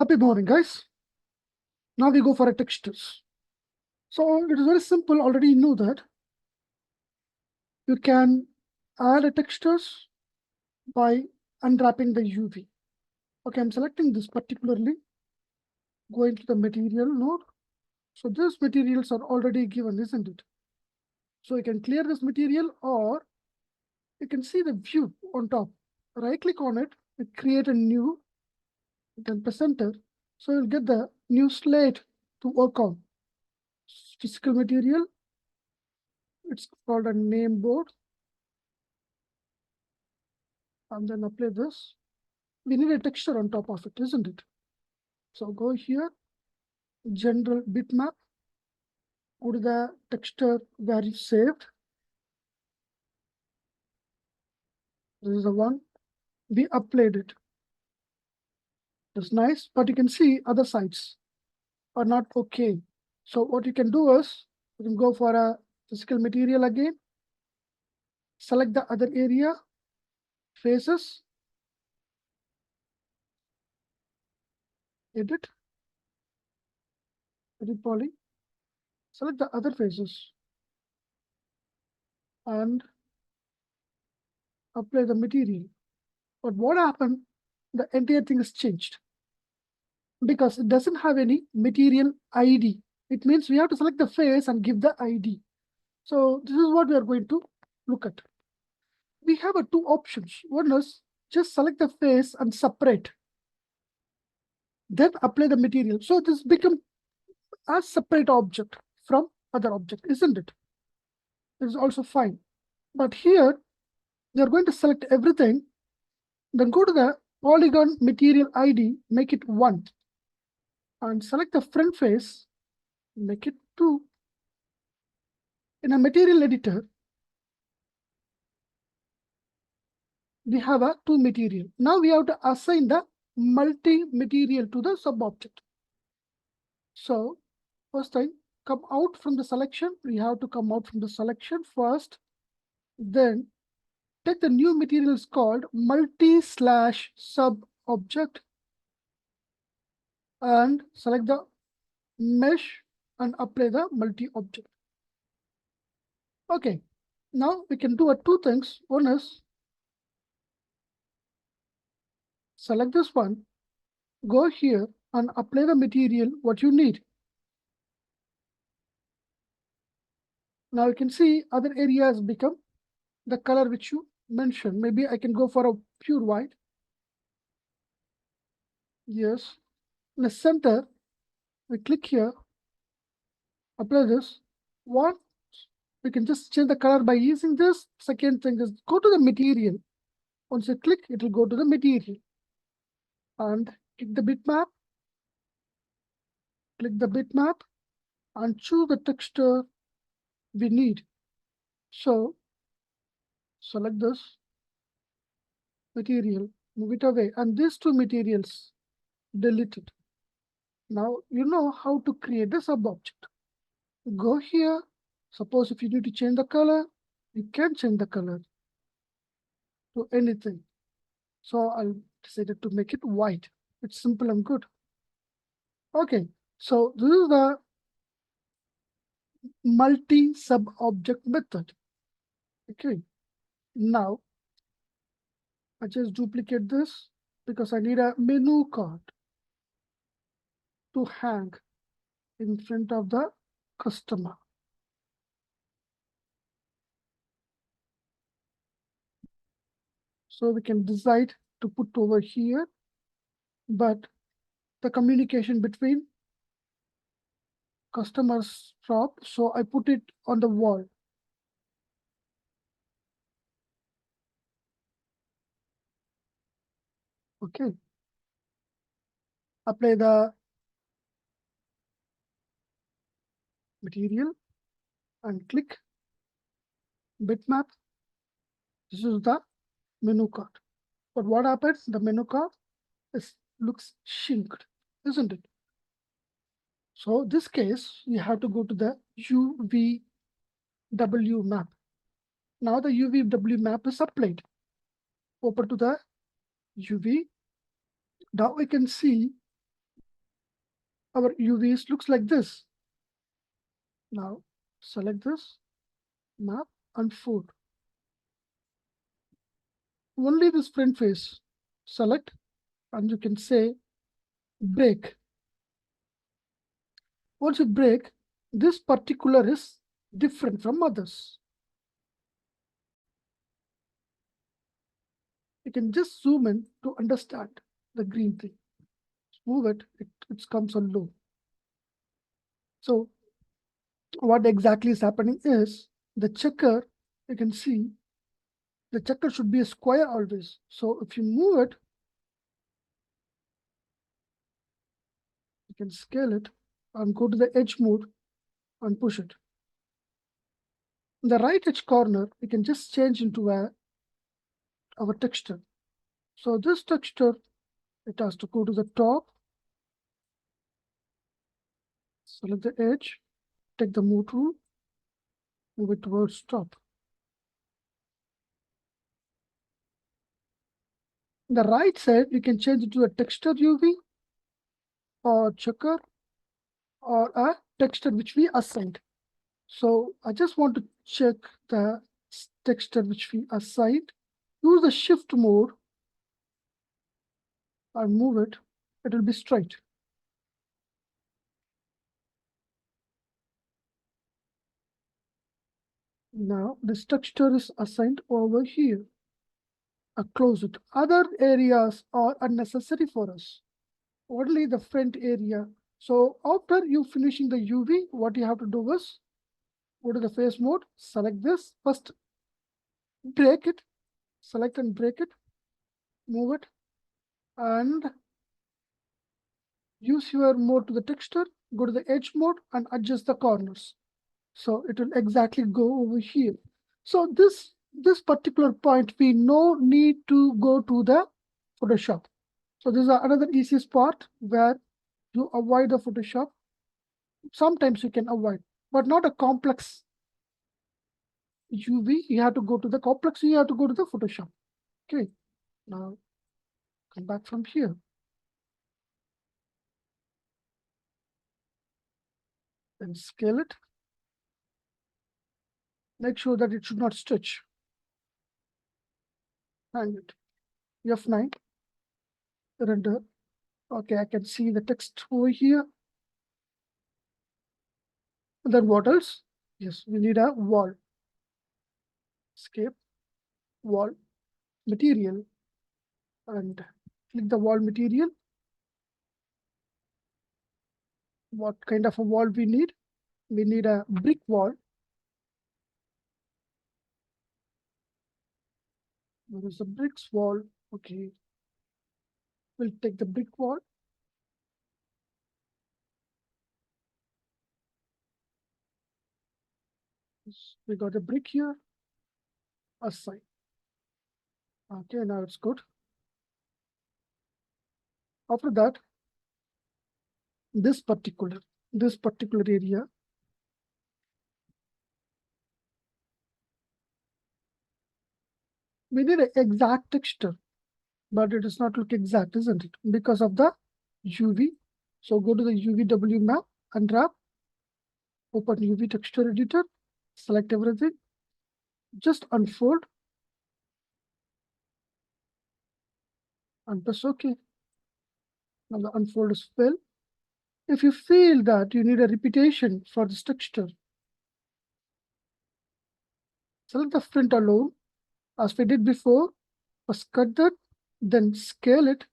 Happy morning, guys. Now we go for a textures. So it is very simple. Already you know that you can add a textures by unwrapping the UV. Okay, I'm selecting this particularly. Going to the material node. So these materials are already given, isn't it? So you can clear this material, or you can see the view on top. Right click on it, create a new, then press enter. So you'll get the new slate to work on. Physical material. It's called a name board. And then apply this. We need a texture on top of it, isn't it? So go here, general bitmap, go to the texture where you saved. This is the one. We applied it. That's nice, but you can see other sides are not okay. So what you can do is, you can go for a physical material again, select the other area, faces, edit poly, select the other faces, and apply the material. But what happened? The entire thing is changed because it doesn't have any material ID. It means we have to select the face and give the ID. So this is what we are going to look at. We have two options. One is just select the face and separate, then apply the material. So this becomes a separate object from other object, isn't it? It is also fine. But here, you're going to select everything, then go to the polygon material ID, make it 1, and select the front face, make it 2. In a material editor, we have a 2 material. Now we have to assign the multi-material to the sub-object. So first thing, come out from the selection. We have to come out from the selection first. Then take the new materials called multi/sub-object and select the mesh and apply the multi-object. Okay, now we can do two things. One is select this one, go here and apply the material what you need. Now you can see other areas become the color which you mentioned. Maybe I can go for a pure white. Yes. In the center, we click here, apply this. One, we can just change the color by using this. Second thing is go to the material. Once you click, it will go to the material. And click the bitmap. Click the bitmap and choose the texture we need. So select this material, move it away, and these two materials deleted. Now you know how to create the sub-object. Go here. Suppose if you need to change the color, you can change the color to anything. So I decided to make it white. It's simple and good. Okay, so this is the multi-sub-object method. Okay, now I just duplicate this because I need a menu card to hang in front of the customer. So we can decide to put over here, but the communication between customers shop, so I put it on the wall. Okay. Apply the material and click bitmap. This is the menu card. But what happens? The menu card looks shinked, isn't it? So this case, you have to go to the UVW map. Now the UVW map is applied. Open to the UV. Now we can see our UVs looks like this. Now select this, map, unfold. Only this front face. Select, and you can say break. Once you break, this particular is different from others. You can just zoom in to understand the green thing. Move it, it comes on low. So what exactly is happening is the checker, you can see the checker should be a square always. So if you move it, you can scale it and go to the edge mode and push it. In the right edge corner, we can just change into our texture. So this texture, it has to go to the top, select the edge, take the move tool, move it towards top. The right side, you can change it to a texture UV or checker or a texture which we assigned. So I just want to check the texture which we assigned. Use the shift mode and move it. It will be straight. Now this texture is assigned over here. I close it. Other areas are unnecessary for us. Only the front area. So after you finishing the UV, what you have to do is go to the face mode, select this, first break it, select and break it, move it, and use your mode to the texture, go to the edge mode and adjust the corners. So it will exactly go over here. So this particular point, we no need to go to the Photoshop. So this is another easiest part where you avoid the Photoshop. Sometimes you can avoid, but not a complex UV. You have to go to the complex, you have to go to the Photoshop. Okay, now come back from here. Then scale it. Make sure that it should not stretch. Hang it. F9, render. Okay, I can see the text over here. Then what else? Yes, we need a wall. Escape, wall, material, and click the wall material. What kind of a wall we need? We need a brick wall. There is a bricks wall. Okay, we'll take the brick wall. We got a brick here. Assign. Okay, now it's good. After that, this particular area, we need an exact texture, but it does not look exact, isn't it? Because of the UV. So go to the UVW map, unwrap, open UV texture editor, select everything, just unfold, and press OK. Now the unfold is filled. If you feel that you need a repetition for this texture, select the front alone, as we did before. First cut that, then scale it.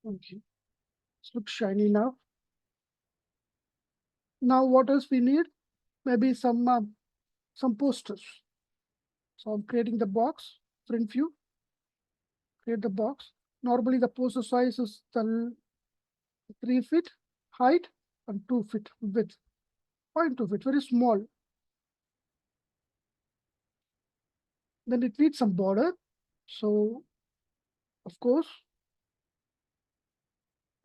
Okay, it looks shiny now. Now what else we need? Maybe some posters. So I'm creating the box, front view, create the box. Normally the poster size is the 3 feet height and 2 feet width. 0.2 feet, very small. Then it needs some border. So of course,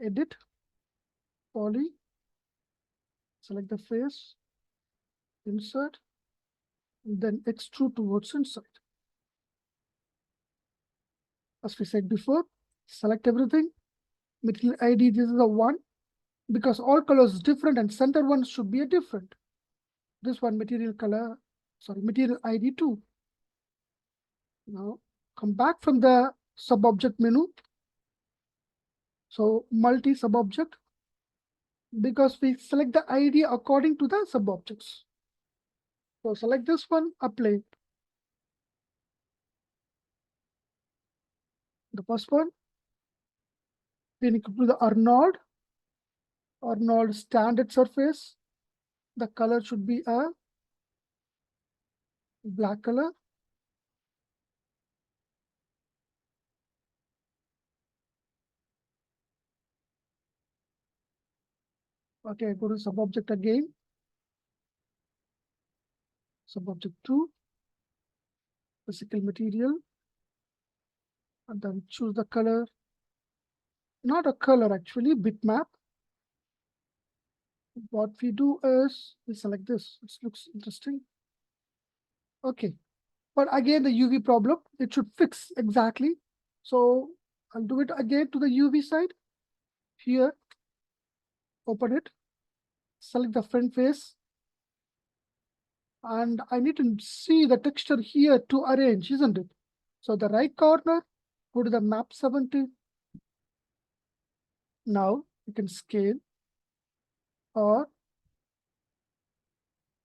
edit, poly, select the face, insert, and then extrude towards inside. As we said before, select everything. Material ID, this is a 1 because all colors is different and center one should be a different. This one material color, sorry, material ID 2. Now come back from the sub-object menu. So multi sub-object, because we select the ID according to the sub-objects. So select this one, apply. The first one, we need to do the Arnold standard surface. The color should be a black color. Okay, go to sub-object again. Sub-object 2, physical material, and then choose the color. Not a color actually, bitmap. What we do is we select this. It looks interesting. Okay, but again the UV problem, it should fix exactly. So I'll do it again to the UV side. Here, open it, select the front face, and I need to see the texture here to arrange, isn't it? So the right corner, go to the map 70. Now you can scale, or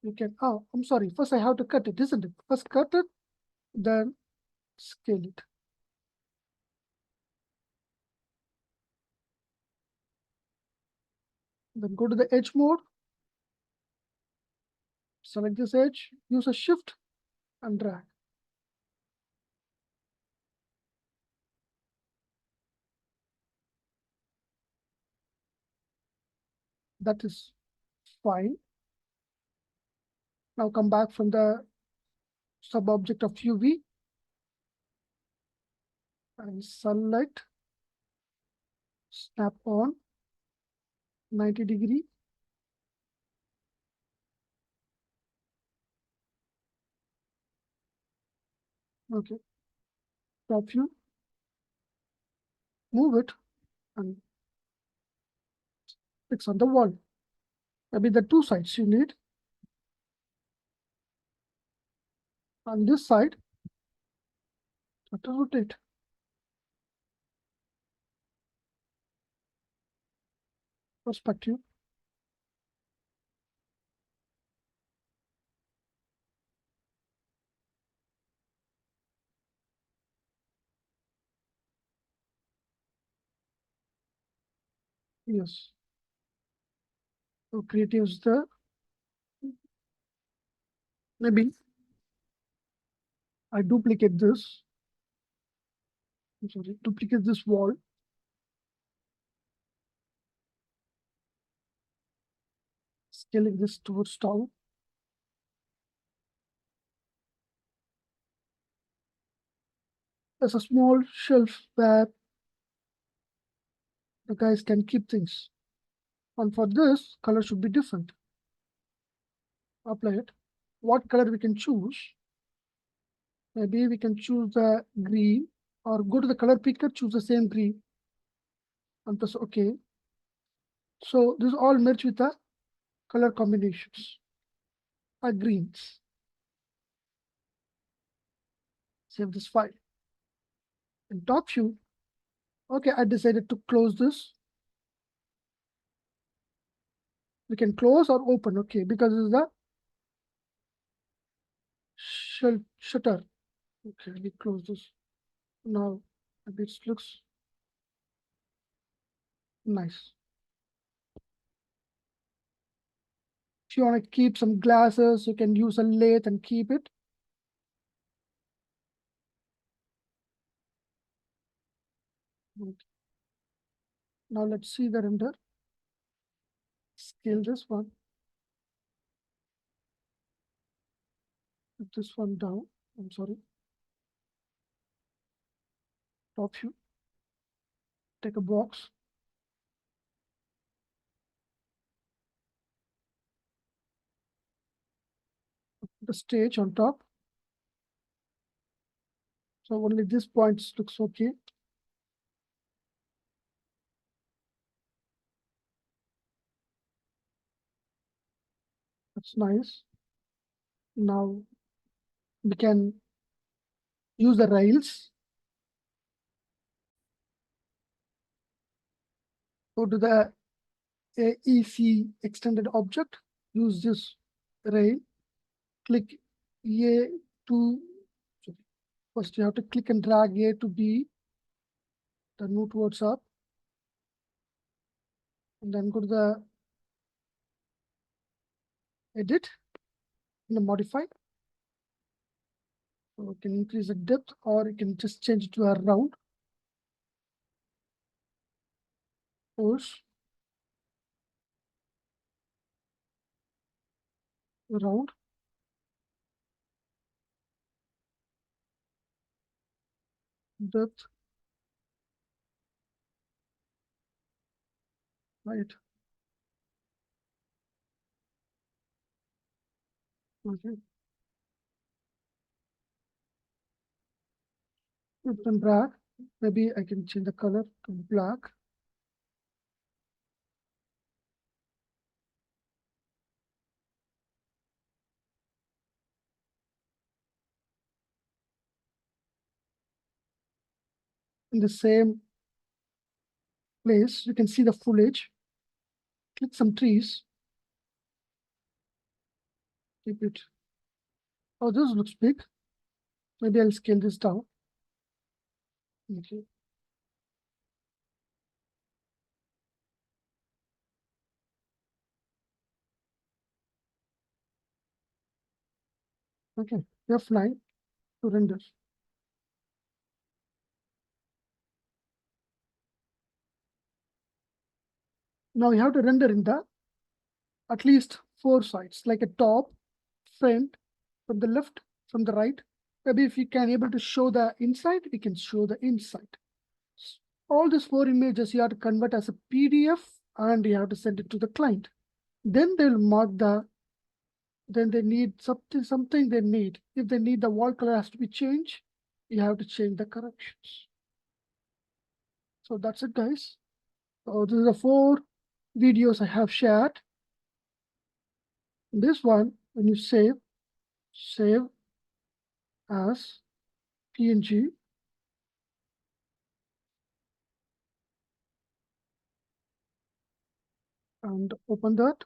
you can, oh, I'm sorry, first I have to cut it, isn't it? First cut it, then scale it. Then go to the edge mode, select this edge, use a shift and drag. That is fine. Now come back from the sub-object of UV and select snap on 90°. Okay, top view, move it and fix on the wall. Maybe the two sides you need. On this side, try to rotate. Perspective. Yes. So creatives the, maybe I duplicate this. I'm sorry, duplicate this wall. Scaling this towards down. There's a small shelf where the guys can keep things. And for this, color should be different. Apply it. What color we can choose? Maybe we can choose the green, or go to the color picker, choose the same green, and press OK. So this all merge with the color combinations are greens. Save this file. In top view, okay, I decided to close this. We can close or open, okay, because this is the shutter. Okay, we close this. Now it looks nice. If you want to keep some glasses, you can use a lathe and keep it. Okay. Now let's see the render. Scale this one. Put this one down. I'm sorry. Top view. Take a box. Put the stage on top. So only this point looks okay. It's nice. Now we can use the rails. Go to the AEC extended object. Use this rail. Click A to, first you have to click and drag A to B, then move towards up, and then go to the edit and the modify. So you can increase the depth, or you can just change it to a round. Push, round. Depth, right. Okay. Click and drag. Maybe I can change the color to black. In the same place, you can see the foliage. Click some trees. Keep it. Oh, this looks big. Maybe I'll scale this down. Okay. Okay. F9 to render. Now you have to render in the at least 4 sides, like a top, front, from the left, from the right. Maybe if you can able to show the inside, we can show the inside. All these 4 images you have to convert as a PDF and you have to send it to the client. Then they'll mark the, then they need something they need. If they need the wall color has to be changed, you have to change the corrections. So that's it, guys. So these are the 4 videos I have shared. This one, when you save as PNG, and open that.